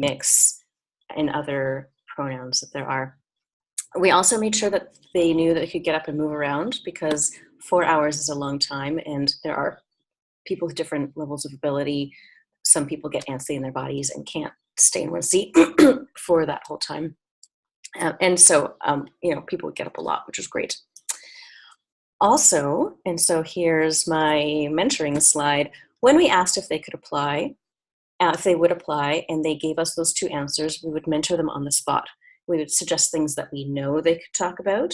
mix, and other pronouns that there are. We also made sure that they knew that they could get up and move around, because 4 hours is a long time, and there are people with different levels of ability. Some people get antsy in their bodies and can't stay in one seat for that whole time. And so, people would get up a lot, which was great. Also, and so here's my mentoring slide, when we asked if they could apply, if they would apply, and they gave us those 2 answers, we would mentor them on the spot. We would suggest things that we know they could talk about.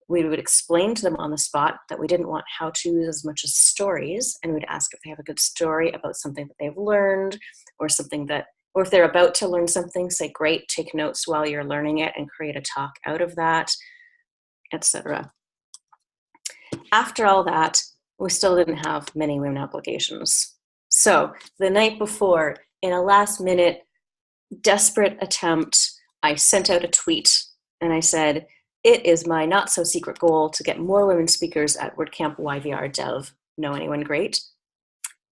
We would explain to them on the spot that we didn't want how-tos as much as stories, and we'd ask if they have a good story about something that they've learned, or if they're about to learn something, say, great, take notes while you're learning it and create a talk out of that, etc. After all that, we still didn't have many women applications. So the night before, in a last-minute, desperate attempt, I sent out a tweet, and I said, "It is my not-so-secret goal to get more women speakers at WordCamp YVR Dev. Know anyone great?"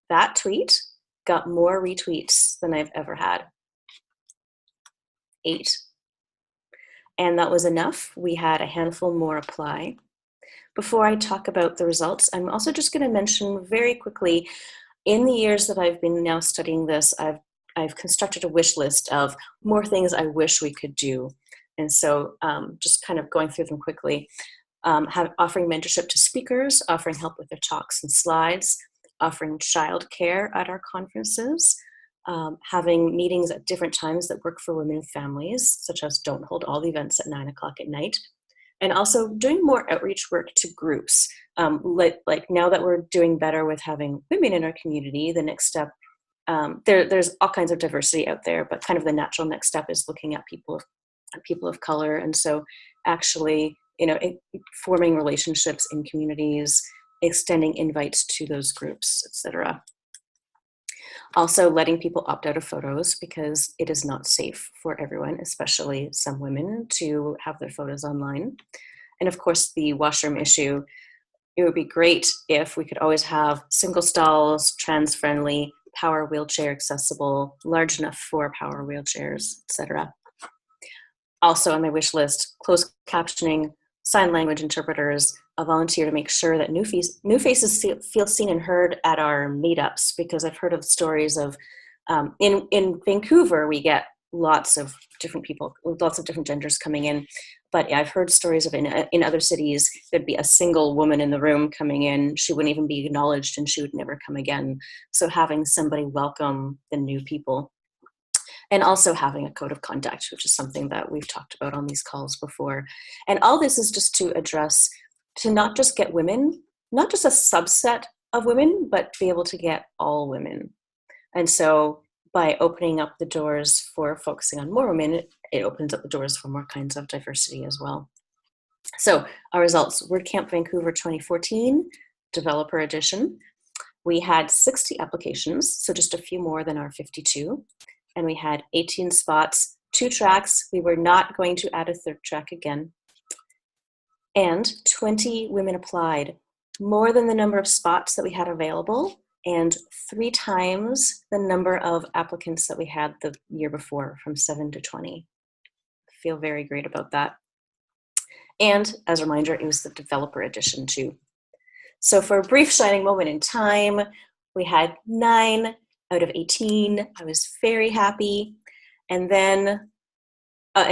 That tweet got more retweets than I've ever had. 8. And that was enough. We had a handful more apply. Before I talk about the results, I'm also just going to mention very quickly, in the years that I've been now studying this, I've constructed a wish list of more things I wish we could do. And so just kind of going through them quickly, offering mentorship to speakers, offering help with their talks and slides, offering childcare at our conferences, having meetings at different times that work for women and families, such as don't hold all the events at 9 o'clock at night, and also doing more outreach work to groups. Like now that we're doing better with having women in our community, the next step, there's all kinds of diversity out there, but kind of the natural next step is looking at people of color. And so actually, forming relationships in communities, extending invites to those groups, etc. Also letting people opt out of photos, because it is not safe for everyone, especially some women, to have their photos online. And of course, the washroom issue. It would be great if we could always have single stalls, trans-friendly, power wheelchair accessible, large enough for power wheelchairs, etc. Also on my wish list, closed captioning, sign language interpreters, a volunteer to make sure that new faces feel seen and heard at our meetups, because I've heard of stories of, in Vancouver, we get lots of different people, lots of different genders coming in. But yeah, I've heard stories of in other cities, there'd be a single woman in the room coming in. She wouldn't even be acknowledged and she would never come again. So having somebody welcome the new people. And also having a code of conduct, which is something that we've talked about on these calls before. And all this is just to address, to not just get women, not just a subset of women, but be able to get all women. And so by opening up the doors for focusing on more women, it opens up the doors for more kinds of diversity as well. So our results, WordCamp Vancouver 2014, Developer Edition. We had 60 applications, so just a few more than our 52. And we had 18 spots, 2 tracks. We were not going to add a 3rd track again. And 20 women applied, more than the number of spots that we had available, and 3 times the number of applicants that we had the year before, from 7 to 20. I feel very great about that. And as a reminder, it was the developer edition too. So for a brief shining moment in time, we had 9 out of 18. I was very happy. And then,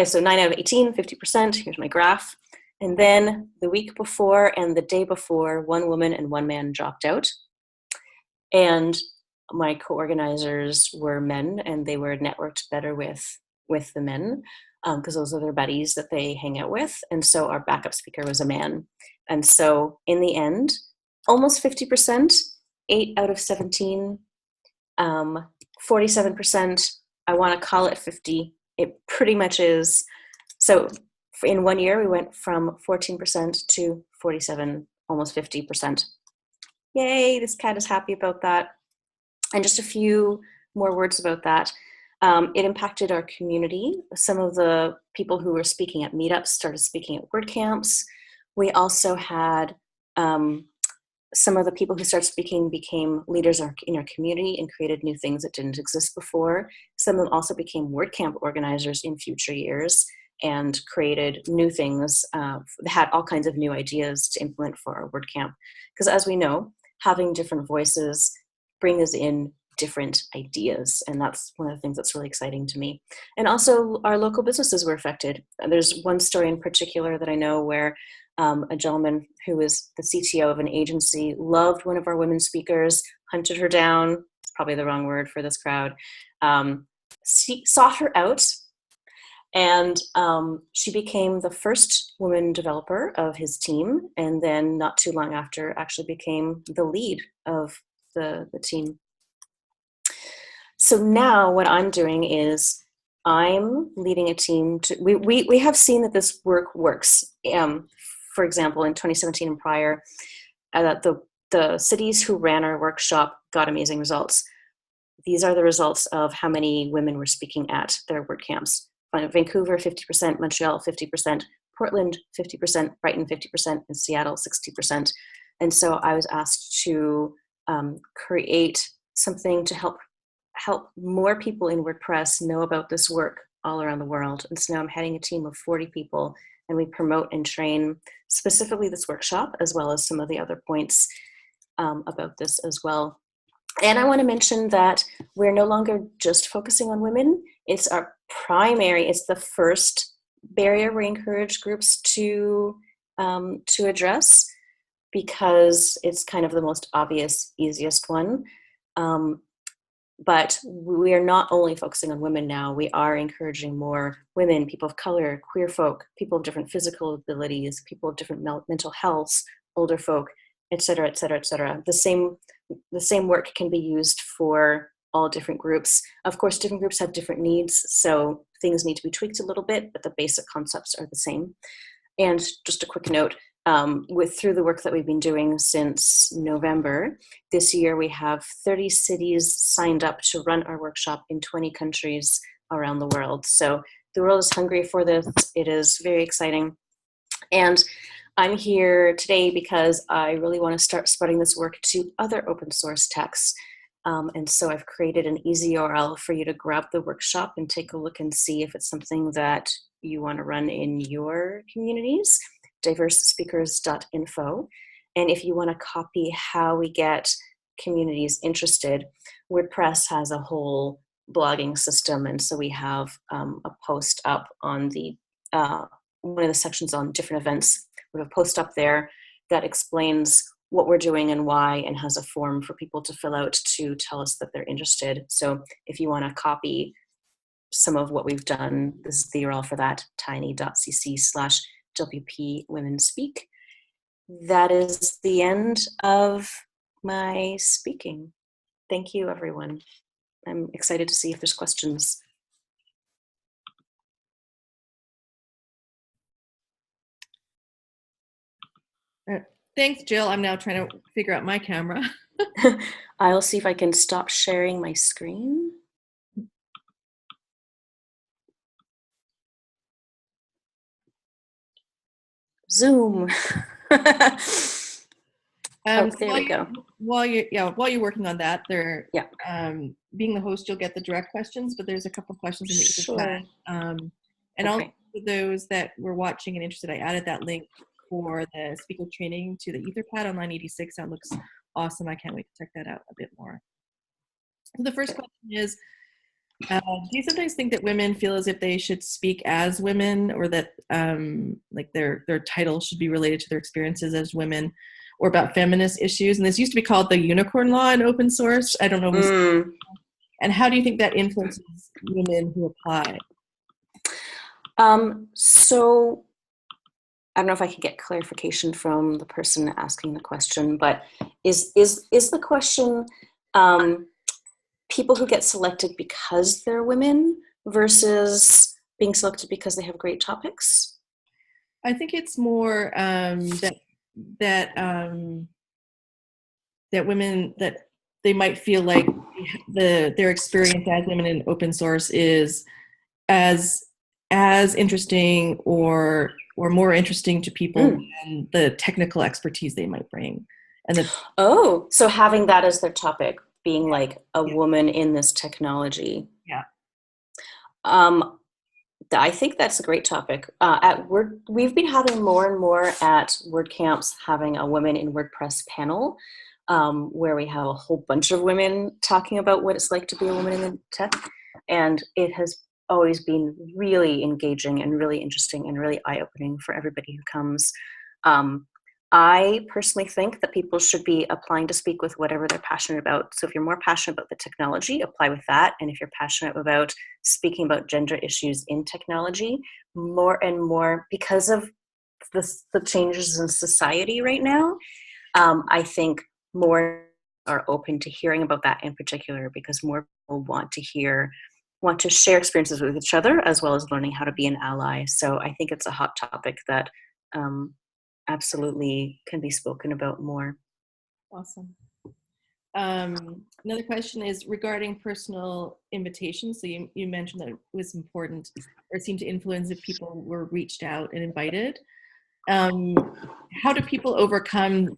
so 9 out of 18, 50%, here's my graph. And then the week before and the day before, 1 woman and 1 man dropped out. And my co-organizers were men, and they were networked better with the men, because those are their buddies that they hang out with. And so our backup speaker was a man. And so in the end, almost 50%, 8 out of 17, 47%, I want to call it 50. It pretty much is. So in 1 year, we went from 14% to 47, almost 50%. Yay, this cat is happy about that. And just a few more words about that. It impacted our community. Some of the people who were speaking at meetups started speaking at WordCamps. We also had some of the people who started speaking became leaders in our community and created new things that didn't exist before. Some of them also became WordCamp organizers in future years and created new things, had all kinds of new ideas to implement for our WordCamp. Because as we know, having different voices brings in different ideas, and that's one of the things that's really exciting to me. And also our local businesses were affected. There's one story in particular that I know where a gentleman who was the CTO of an agency loved one of our women speakers, hunted her down, it's probably the wrong word for this crowd, sought her out, and she became the first woman developer of his team, and then not too long after actually became the lead of the team. So now what I'm doing is I'm leading a team to, we have seen that this work works. For example, in 2017 and prior, the cities who ran our workshop got amazing results. These are the results of how many women were speaking at their WordCamps. Vancouver, 50%, Montreal, 50%, Portland, 50%, Brighton, 50%, and Seattle, 60%. And so I was asked to create something to help more people in WordPress know about this work all around the world. And so now I'm heading a team of 40 people, and we promote and train specifically this workshop, as well as some of the other points about this as well. And I want to mention that we're no longer just focusing on women. It's our primary, it's the first barrier we encourage groups to address, because it's kind of the most obvious, easiest one. But we are not only focusing on women now, we are encouraging more women, people of color, queer folk, people of different physical abilities, people of different mental health, older folk, et cetera, et cetera, et cetera. The same work can be used for all different groups. Of course, different groups have different needs, so things need to be tweaked a little bit, but the basic concepts are the same. And just a quick note, through the work that we've been doing since November, this year we have 30 cities signed up to run our workshop in 20 countries around the world. So the world is hungry for this. It is very exciting. And I'm here today because I really want to start spreading this work to other open source texts. And so I've created an easy URL for you to grab the workshop and take a look and see if it's something that you want to run in your communities, diversespeakers.info. And if you want to copy how we get communities interested, WordPress has a whole blogging system. And so we have a post up on the one of the sections on different events. We have a post up there that explains what we're doing and why, and has a form for people to fill out to tell us that they're interested. So if you want to copy some of what we've done, this is the URL for that, tiny.cc/WP Women Speak. That is the end of my speaking. Thank you, everyone. I'm excited to see if there's questions. Thanks, Jill. I'm now trying to figure out my camera. I'll see if I can stop sharing my screen. Zoom. There we go. While you're working on that, being the host, you'll get the direct questions, but there's a couple of questions in the chat. And also for those that were watching and interested, I added that link for the speaker training to the Etherpad on line 86. That looks awesome. I can't wait to check that out a bit more. So the first question is, do you sometimes think that women feel as if they should speak as women, or that like their title should be related to their experiences as women, or about feminist issues? And this used to be called the unicorn law in open source. I don't know. And how do you think that influences women who apply? So I don't know if I can get clarification from the person asking the question, but is the question people who get selected because they're women versus being selected because they have great topics? I think it's more that women, that they might feel like their experience as women in open source is as interesting or more interesting to people than the technical expertise they might bring. And that, oh, so having that as their topic, being like a woman in this technology. Yeah. I think that's a great topic. We've been having more and more at WordCamps having a Women in WordPress panel, where we have a whole bunch of women talking about what it's like to be a woman in the tech. And it has always been really engaging and really interesting and really eye-opening for everybody who comes. I personally think that people should be applying to speak with whatever they're passionate about. So if you're more passionate about the technology, apply with that. And if you're passionate about speaking about gender issues in technology, more and more, because of the changes in society right now, I think more are open to hearing about that in particular, because more people want to share experiences with each other, as well as learning how to be an ally. So I think it's a hot topic that absolutely can be spoken about more. Awesome. Another question is regarding personal invitations. So you mentioned that it was important, or it seemed to influence if people were reached out and invited. How do people overcome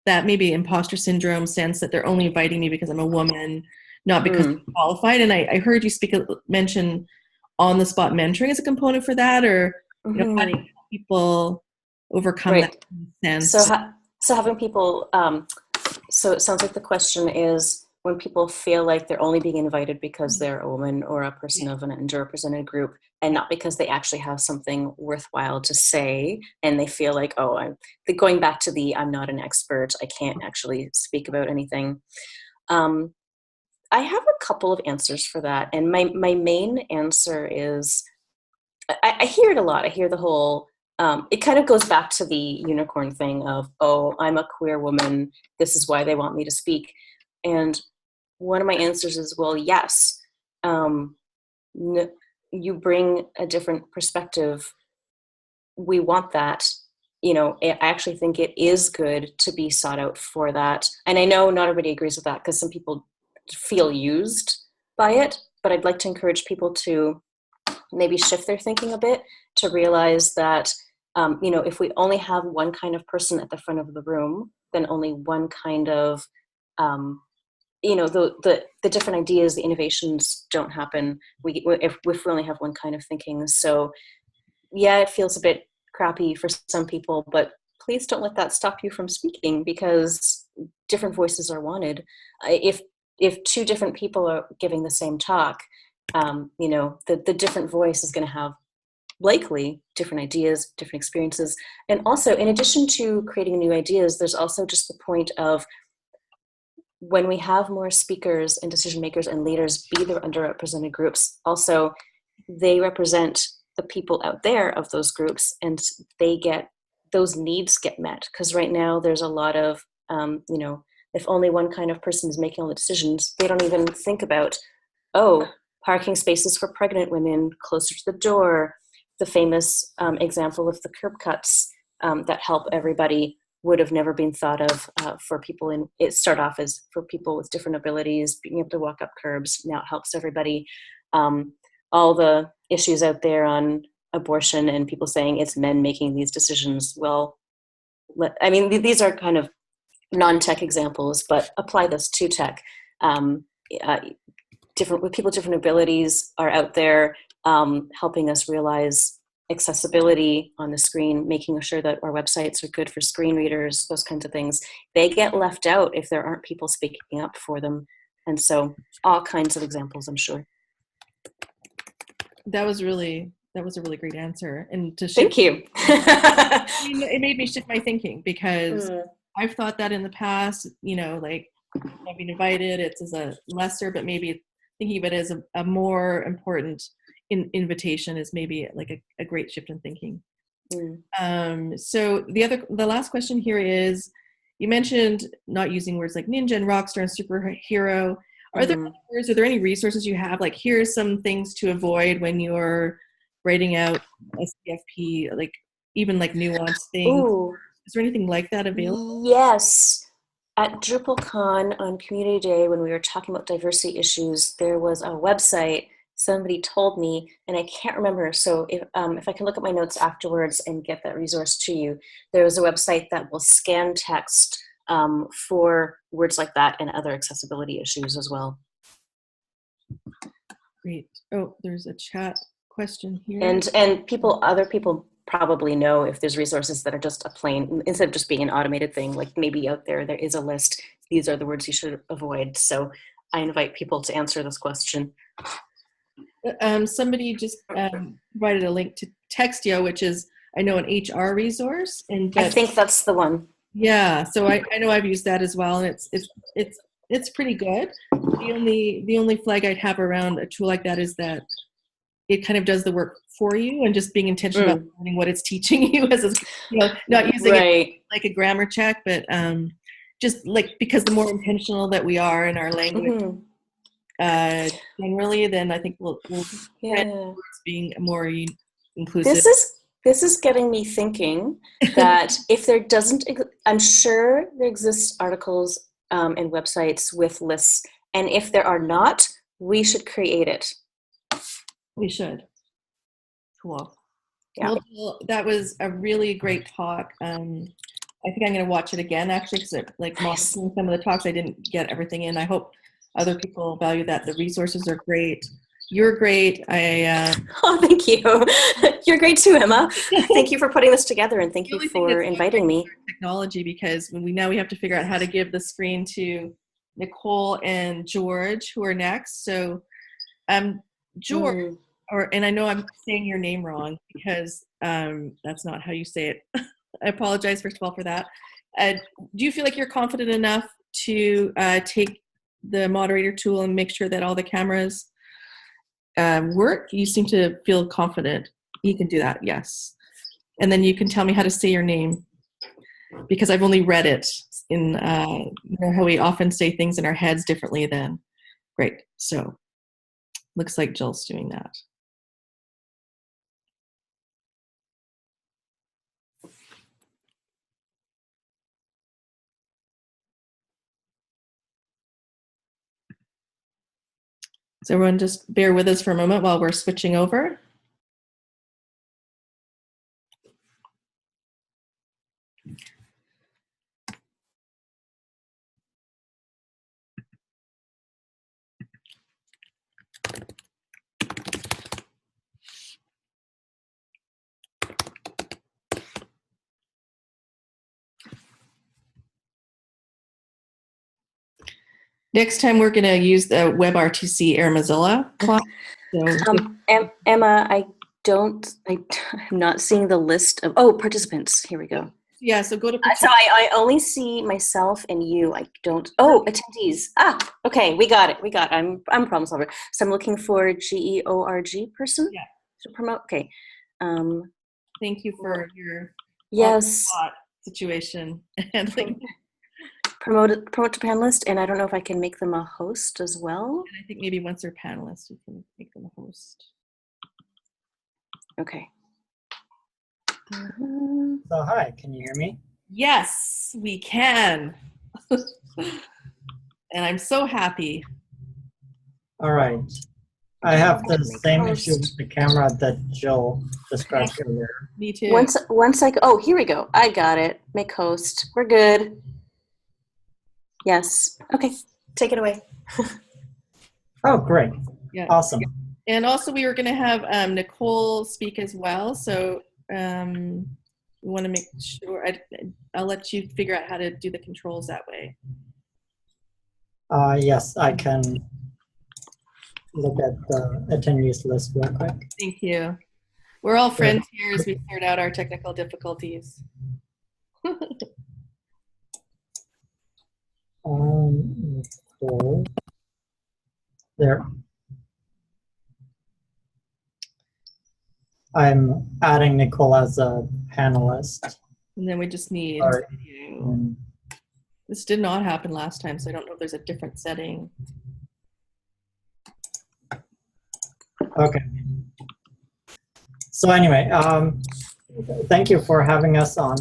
that maybe imposter syndrome sense that they're only inviting me because I'm a woman, not because I'm qualified? And I heard you mention on the spot mentoring as a component for that, or how do people overcome that sense? So having people, so it sounds like the question is, when people feel like they're only being invited because they're a woman or a person of an underrepresented group, and not because they actually have something worthwhile to say, and they feel like, oh, going back to I'm not an expert, I can't actually speak about anything. I have a couple of answers for that, and my main answer is, I hear it a lot. I hear the whole, it kind of goes back to the unicorn thing of, oh, I'm a queer woman, this is why they want me to speak. And one of my answers is, well, yes, you bring a different perspective. We want that. I actually think it is good to be sought out for that. And I know not everybody agrees with that, because some people feel used by it, but I'd like to encourage people to maybe shift their thinking a bit, to realize that, if we only have one kind of person at the front of the room, then only one kind of, the different ideas, the innovations don't happen if we only have one kind of thinking. So yeah, it feels a bit crappy for some people, but please don't let that stop you from speaking, because different voices are wanted. If two different people are giving the same talk, the different voice is going to have likely different ideas, different experiences. And also, in addition to creating new ideas, there's also just the point of, when we have more speakers and decision makers and leaders be the underrepresented groups, also they represent the people out there of those groups, and those needs get met. Because right now there's a lot of, if only one kind of person is making all the decisions, they don't even think about, oh, parking spaces for pregnant women closer to the door, the famous example of the curb cuts that help everybody would have never been thought of for people it start off as for people with different abilities, being able to walk up curbs. Now it helps everybody. All the issues out there on abortion and people saying it's men making these decisions. Well, these are kind of non-tech examples, but apply this to tech. People with different abilities are out there helping us realize accessibility on the screen, making sure that our websites are good for screen readers, those kinds of things. They get left out if there aren't people speaking up for them. And so all kinds of examples, I'm sure. That was a really great answer. And thank you. It made me shift my thinking, because I've thought that in the past, like I've been invited, it's as a lesser, but maybe thinking of it as a more important invitation is maybe like a great shift in thinking. So the last question here is, you mentioned not using words like ninja and rockstar and superhero. Are there any resources you have, like here's some things to avoid when you're writing out SPFP, like even like nuanced things? Ooh. Is there anything like that available? Yes. At DrupalCon on Community Day, when we were talking about diversity issues, there was a website somebody told me, and I can't remember. So if I can look at my notes afterwards and get that resource to you, there was a website that will scan text for words like that and other accessibility issues as well. Great. Oh, there's a chat question here. And other people probably know if there's resources that are just a plain, instead of just being an automated thing, like maybe out there is a list, these are the words you should avoid. So I invite people to answer this question. Somebody just provided a link to Textio, which is, I know, an HR resource. I think that's the one. Yeah, so I know I've used that as well, and it's pretty good. The only flag I'd have around a tool like that is that it kind of does the work for you, and just being intentional about learning what it's teaching you, as not using it like a grammar check, but just like, because the more intentional that we are in our language generally, then I think we'll being more inclusive. This is getting me thinking that if there doesn't, I'm sure there exists articles and websites with lists, and if there are not, we should create it. We should. Cool. Yeah. Well, that was a really great talk. I think I'm going to watch it again, actually, because monitoring some of the talks, I didn't get everything in. I hope other people value that. The resources are great. You're great. Oh, thank you. You're great too, Emma. Thank you for putting this together, and thank you for inviting me. Technology, because we have to figure out how to give the screen to Nicole and Georg, who are next. So, Georg, and I know I'm saying your name wrong, because that's not how you say it. I apologize, first of all, for that. Do you feel like you're confident enough to take the moderator tool and make sure that all the cameras work? You seem to feel confident. You can do that, yes. And then you can tell me how to say your name, because I've only read it in, how we often say things in our heads differently than. Great, so looks like Jill's doing that. So everyone just bear with us for a moment while we're switching over. Next time we're going to use the WebRTC Air Mozilla class. Emma, I'm not seeing the list of participants. Here we go. Yeah, so go to so I only see myself and you. I don't. Attendees. Okay, we got it. I'm a problem solver. So I'm looking for GEORG person. Yeah. To promote. Okay. Thank you for your situation handling. Promote to panelist, and I don't know if I can make them a host as well. And I think maybe once they're panelists, you can make them a host. Okay. So hi, can you hear me? Yes, we can. And I'm so happy. All right. I have the same issue with the camera that Jill described earlier. Me too. Here we go. I got it. Make host. We're good. Yes. Okay. Take it away. Oh, great. Yeah. Awesome. And also we were going to have Nicole speak as well. So we want to make sure, I'll let you figure out how to do the controls that way. Yes, I can look at the attendees list real quick. Thank you. We're all friends here as we sort out our technical difficulties. Nicole. There. I'm adding Nicole as a panelist. And then we just need This did not happen last time, so I don't know if there's a different setting. Okay. So anyway, thank you for having us on.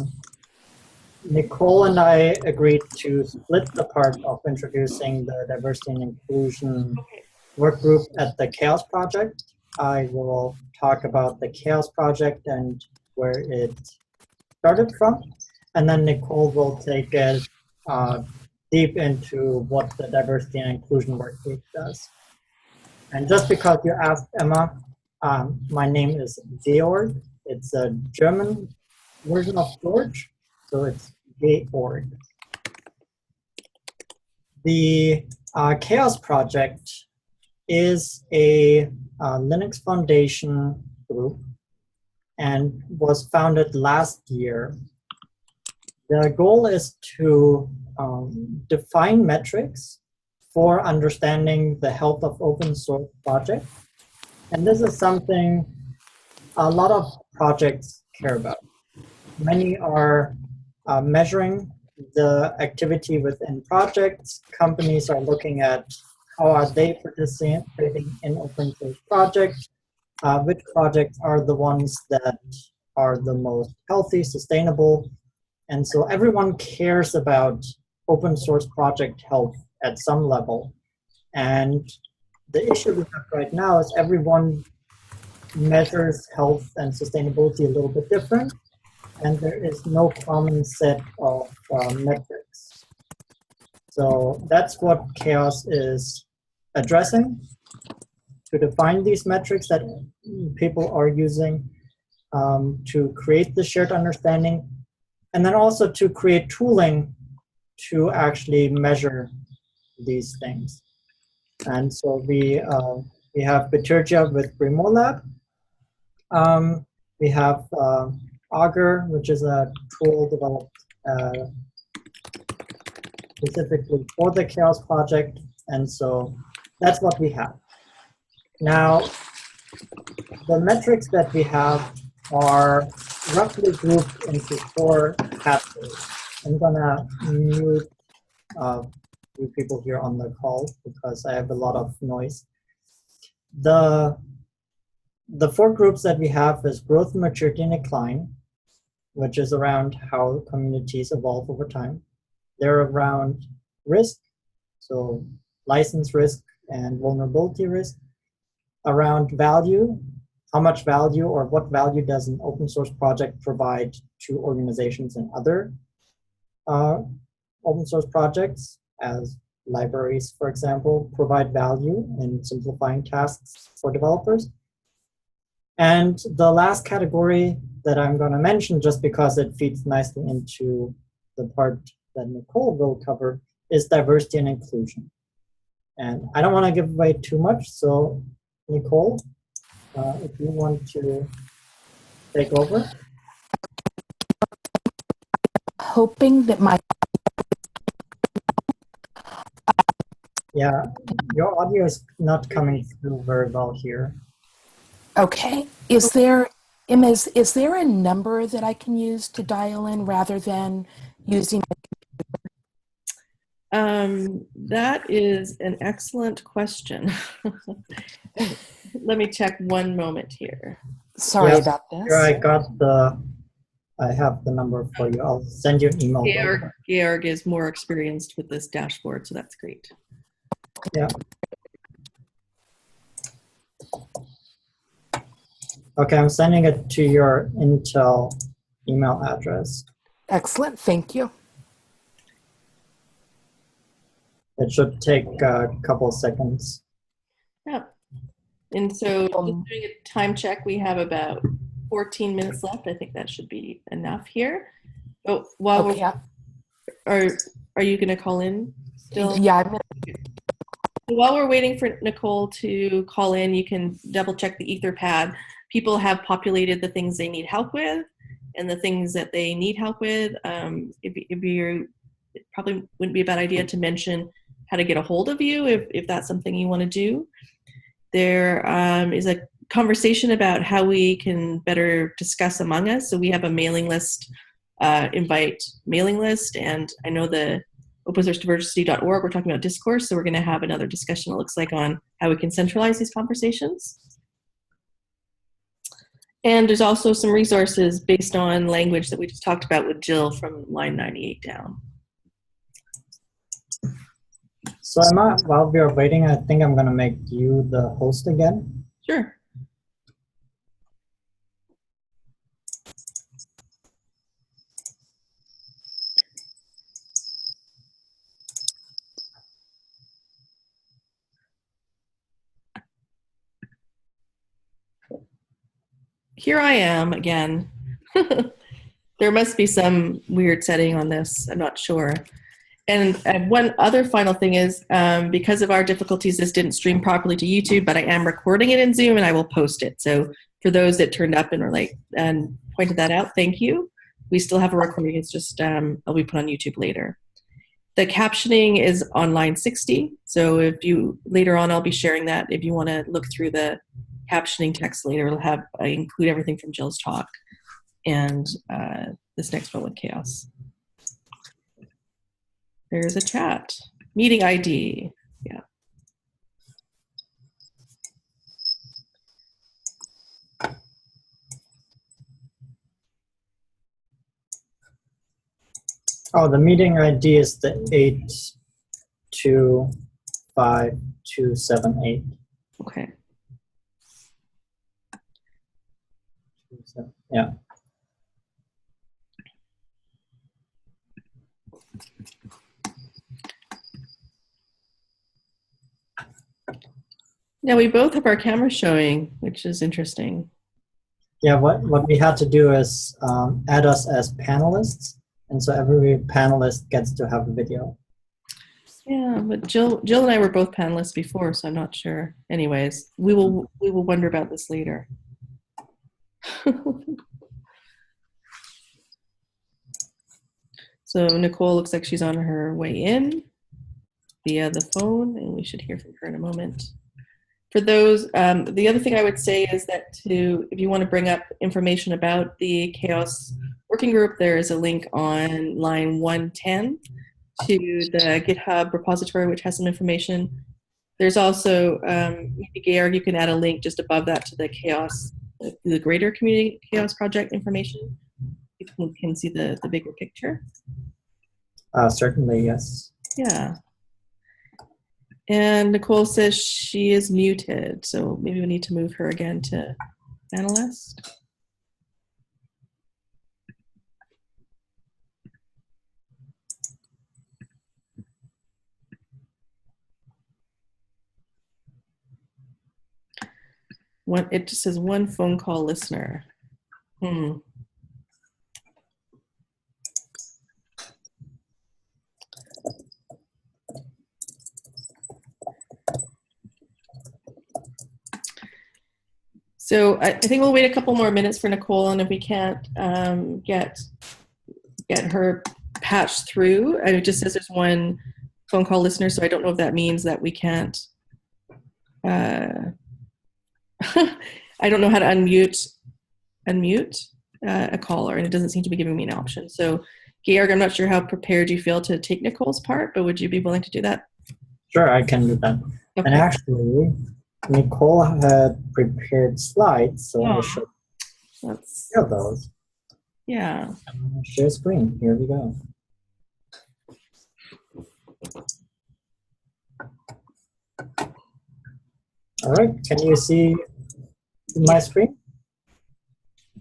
Nicole and I agreed to split the part of introducing the diversity and inclusion work group at the Chaos Project. I will talk about the Chaos Project and where it started from, and then Nicole will take it deep into what the diversity and inclusion work group does. And just because you asked Emma, my name is Georg. It's a German version of George, so it's Georg. The Chaos Project is a Linux Foundation group and was founded last year. The goal is to define metrics for understanding the health of open source projects. And this is something a lot of projects care about. Many are measuring the activity within projects. Companies are looking at how are they participating in open source projects, which projects are the ones that are the most healthy, sustainable. And so everyone cares about open source project health at some level. And the issue we have right now is everyone measures health and sustainability a little bit different, and there is no common set of metrics. So that's what Chaos is addressing, to define these metrics that people are using to create the shared understanding, and then also to create tooling to actually measure these things. And so we have Bitergia with Grimoire Lab. We have Augur, which is a tool developed specifically for the Chaos project. And so that's what we have. Now, the metrics that we have are roughly grouped into 4 categories. I'm gonna mute you people here on the call because I have a lot of noise. The 4 groups that we have is growth, maturity, and decline, which is around how communities evolve over time. They're around risk, so license risk and vulnerability risk. Around value, how much value or what value does an open source project provide to organizations and other open source projects, as libraries, for example, provide value in simplifying tasks for developers. And the last category that I'm going to mention, just because it feeds nicely into the part that Nicole will cover, is diversity and inclusion. And I don't want to give away too much, so Nicole, if you want to take over. Hoping that my... Yeah, your audio is not coming through very well here. Okay. Is there a number that I can use to dial in rather than using... That is an excellent question. Let me check one moment here. Sorry about this. Here I have the number for you. I'll send you an email. Georg is more experienced with this dashboard, so that's great. Yeah. Okay, I'm sending it to your Intel email address. Excellent, thank you. It should take a couple of seconds. Yeah. And so just doing a time check, we have about 14 minutes left. I think that should be enough here. Oh, while are you going to call in still? Yeah, I'm gonna... While we're waiting for Nicole to call in, you can double check the Etherpad. People have populated the things they need help with and the things that they need help with. It probably wouldn't be a bad idea to mention how to get a hold of you if that's something you want to do. There is a conversation about how we can better discuss among us. So we have a mailing list, invite mailing list, and I know the opensourcediversity.org, we're talking about discourse, so we're going to have another discussion, it looks like, on how we can centralize these conversations. And there's also some resources based on language that we just talked about with Jill from line 98 down. So Emma, while we are waiting, I think I'm going to make you the host again. Sure. here I am again. There must be some weird setting on this. I'm not sure. And one other final thing is, because of our difficulties, this didn't stream properly to YouTube, but I am recording it in Zoom and I will post it. So for those that turned up and were like, and pointed that out, thank you. We still have a recording. It's just, it'll be put on YouTube later. The captioning is on line 60. So if you, later on, I'll be sharing that. If you want to look through the captioning text later, it'll have, I include everything from Jill's talk and this next one with chaos. There's a chat. Meeting ID. Yeah. Oh, the meeting ID is the 825278. Okay. Yeah. Yeah, we both have our cameras showing, which is interesting. Yeah, what we had to do is add us as panelists, and so every panelist gets to have a video. Yeah, but Jill and I were both panelists before, so I'm not sure. Anyways, we will wonder about this later. So Nicole looks like she's on her way in via the phone, and we should hear from her in a moment. For those, the other thing I would say is that if you want to bring up information about the Chaos Working Group, there is a link on line 110 to the GitHub repository, which has some information. There's also, maybe Georg, you can add a link just above that to the Chaos, the greater community Chaos project information. You can see the bigger picture. Certainly, yes. Yeah. And Nicole says she is muted, so maybe we need to move her again to analyst. It just says one phone call listener. So I think we'll wait a couple more minutes for Nicole, and if we can't get her patched through, and it just says there's one phone call listener, so I don't know if that means that we can't. I don't know how to unmute a caller, and it doesn't seem to be giving me an option. So, Georg, I'm not sure how prepared you feel to take Nicole's part, but would you be willing to do that? Sure, I can do that. Okay. And actually, Nicole had prepared slides, so I should share those. Yeah. Share screen. Here we go. All right, can you see my screen?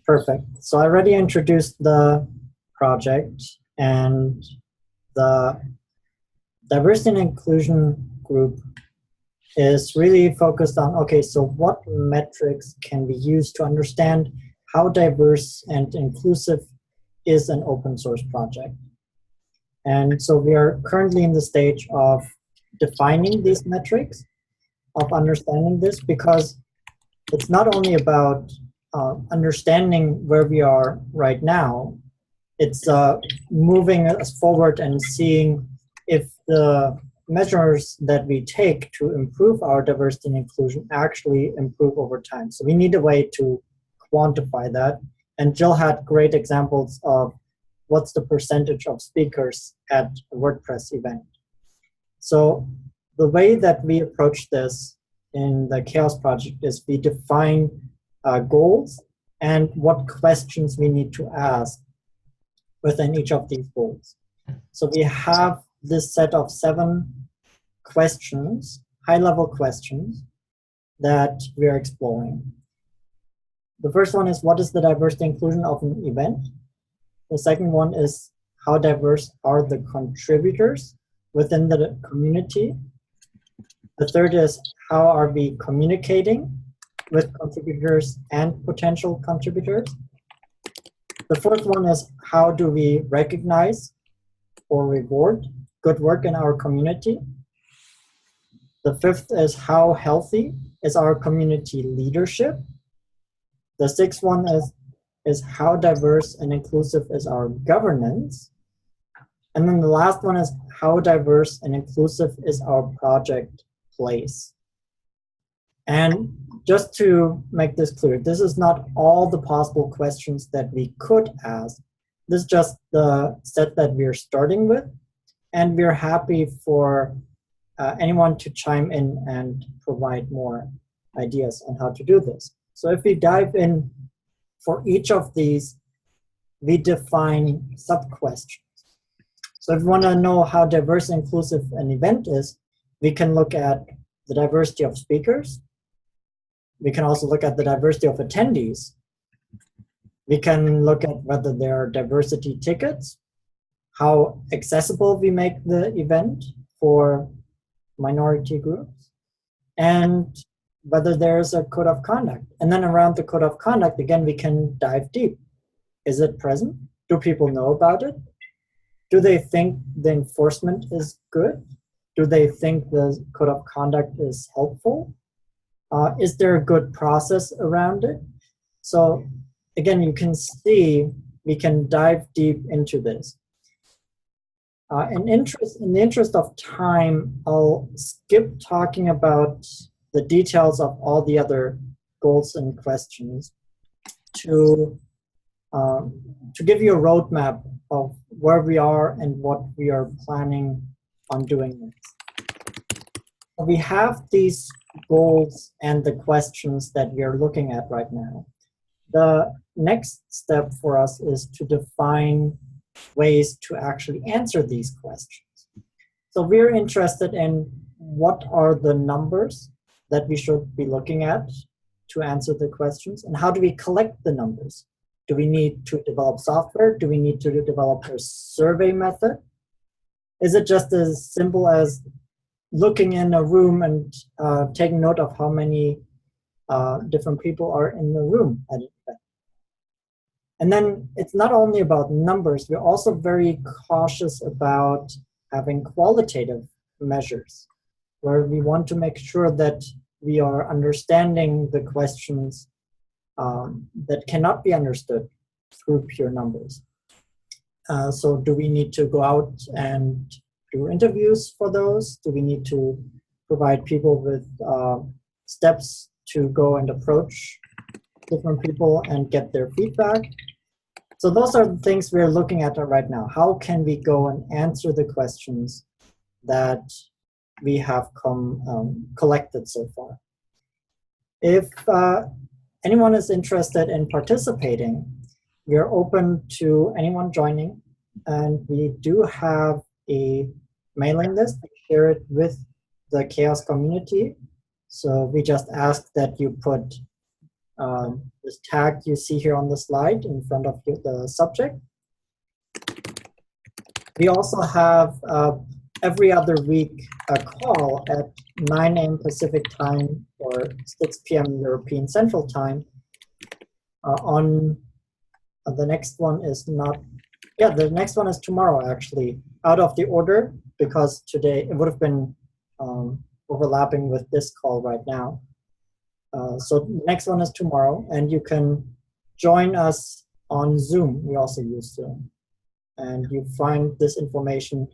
Perfect. So I already introduced the project, and the diversity and inclusion group is really focused on, okay, so what metrics can be used to understand how diverse and inclusive is an open source project? And so we are currently in the stage of defining these metrics, of understanding this, because it's not only about understanding where we are right now, it's moving us forward and seeing if the measures that we take to improve our diversity and inclusion actually improve over time. So we need a way to quantify that. And Jill had great examples of what's the percentage of speakers at a WordPress event. So the way that we approach this in the Chaos project is we define goals and what questions we need to ask within each of these goals. So we have this set of 7 questions, high-level questions, that we are exploring. The first one is, what is the diversity inclusion of an event? The second one is, how diverse are the contributors within the community? The third is, how are we communicating with contributors and potential contributors. The fourth one is how do we recognize or reward good work in our community? The fifth is how healthy is our community leadership? The sixth one is how diverse and inclusive is our governance? And then the last one is how diverse and inclusive is our project place? And just to make this clear, this is not all the possible questions that we could ask. This is just the set that we're starting with. And we're happy for anyone to chime in and provide more ideas on how to do this. So if we dive in for each of these, we define sub-questions. So if we want to know how diverse and inclusive an event is, we can look at the diversity of speakers. We can also look at the diversity of attendees. We can look at whether there are diversity tickets, how accessible we make the event for minority groups, and whether there's a code of conduct. And then around the code of conduct, again, we can dive deep. Is it present? Do people know about it? Do they think the enforcement is good? Do they think the code of conduct is helpful? Is there a good process around it? So again, you can see we can dive deep into this. In the interest of time, I'll skip talking about the details of all the other goals and questions to give you a roadmap of where we are and what we are planning on doing next. We have these goals and the questions that we are looking at right now. The next step for us is to define ways to actually answer these questions. So we're interested in what are the numbers that we should be looking at to answer the questions, and how do we collect the numbers? Do we need to develop software? Do we need to develop a survey method? Is it just as simple as looking in a room and taking note of how many different people are in the room at an event? And then it's not only about numbers, we're also very cautious about having qualitative measures, where we want to make sure that we are understanding the questions that cannot be understood through pure numbers. So do we need to go out and do interviews for those? Do we need to provide people with steps to go and approach different people and get their feedback? So those are the things we're looking at right now. How can we go and answer the questions that we have collected so far? If anyone is interested in participating, we are open to anyone joining, and we do have a mailing list. We share it with the CHAOSS community. So we just ask that you put this tag you see here on the slide in front of the subject. We also have every other week a call at 9 a.m. Pacific time or 6 p.m. European Central Time. The next one is the next one is tomorrow, actually, out of the order, because today it would have been overlapping with this call right now. So the next one is tomorrow, and you can join us on Zoom. We also use Zoom. And you find this information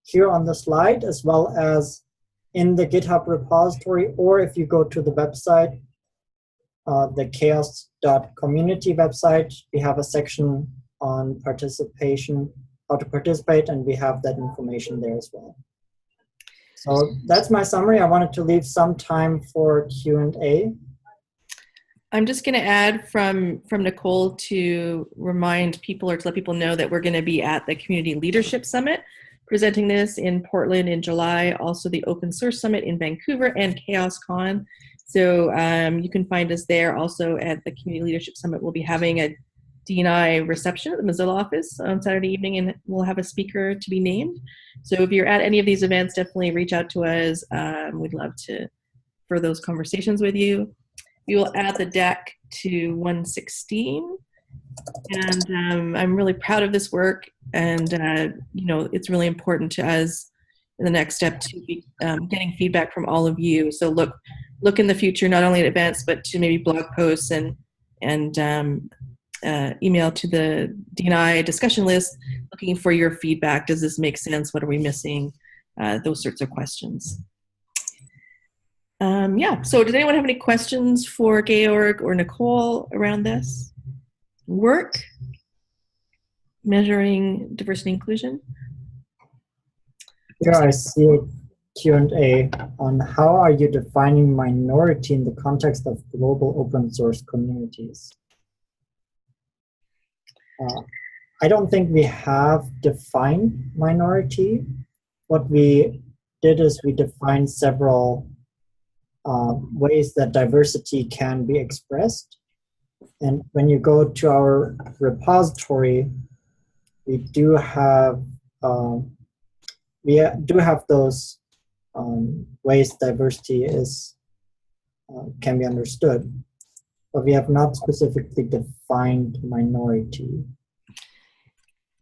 here on the slide, as well as in the GitHub repository, or if you go to the website, the chaoss.community website, we have a section on participation, how to participate, and we have that information there as well. So that's my summary. I wanted to leave some time for Q&A. I'm just going to add from Nicole to remind people or to let people know that we're going to be at the Community Leadership Summit, presenting this in Portland in July, also the Open Source Summit in Vancouver, and CHAOSScon. So you can find us there. Also at the Community Leadership Summit, we'll be having a D&I reception at the Mozilla office on Saturday evening, and we'll have a speaker to be named. So if you're at any of these events, definitely reach out to us. We'd love to for those conversations with you. We will add the deck to 116. And I'm really proud of this work, and it's really important to us in the next step to be getting feedback from all of you. So look in the future, not only at events, but to maybe blog posts and email to the D&I discussion list, looking for your feedback. Does this make sense? What are we missing? Those sorts of questions. So does anyone have any questions for Georg or Nicole around this work, measuring diversity and inclusion? Yeah, I see a Q&A on how are you defining minority in the context of global open source communities? I don't think we have defined minority. What we did is we defined several ways that diversity can be expressed. And when you go to our repository, we do have those ways diversity is can be understood, but we have not specifically defined minority.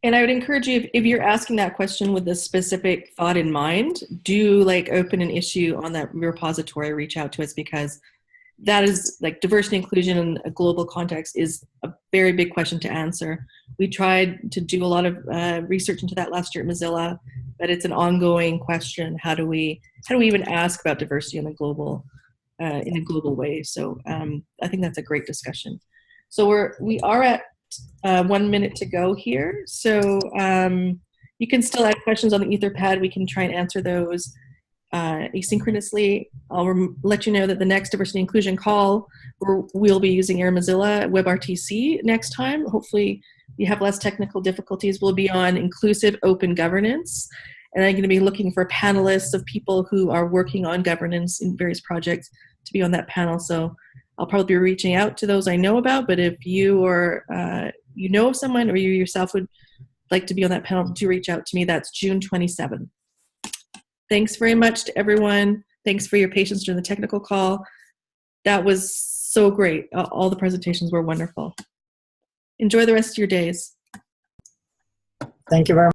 And I would encourage you, if you're asking that question with a specific thought in mind, do open an issue on that repository, reach out to us, because that is diversity and inclusion in a global context is a very big question to answer. We tried to do a lot of research into that last year at Mozilla, but it's an ongoing question. How do we even ask about diversity in a global way? So I think that's a great discussion. So we are at 1 minute to go here. So you can still add questions on the Etherpad. We can try and answer those asynchronously. I'll let you know that the next diversity inclusion call, we'll be using AirMozilla WebRTC next time. Hopefully you have less technical difficulties. We'll be on inclusive open governance. And I'm going to be looking for panelists of people who are working on governance in various projects to be on that panel. So I'll probably be reaching out to those I know about, but if you or you know of someone or you yourself would like to be on that panel, do reach out to me. That's June 27th. Thanks very much to everyone. Thanks for your patience during the technical call. That was so great. All the presentations were wonderful. Enjoy the rest of your days. Thank you very much.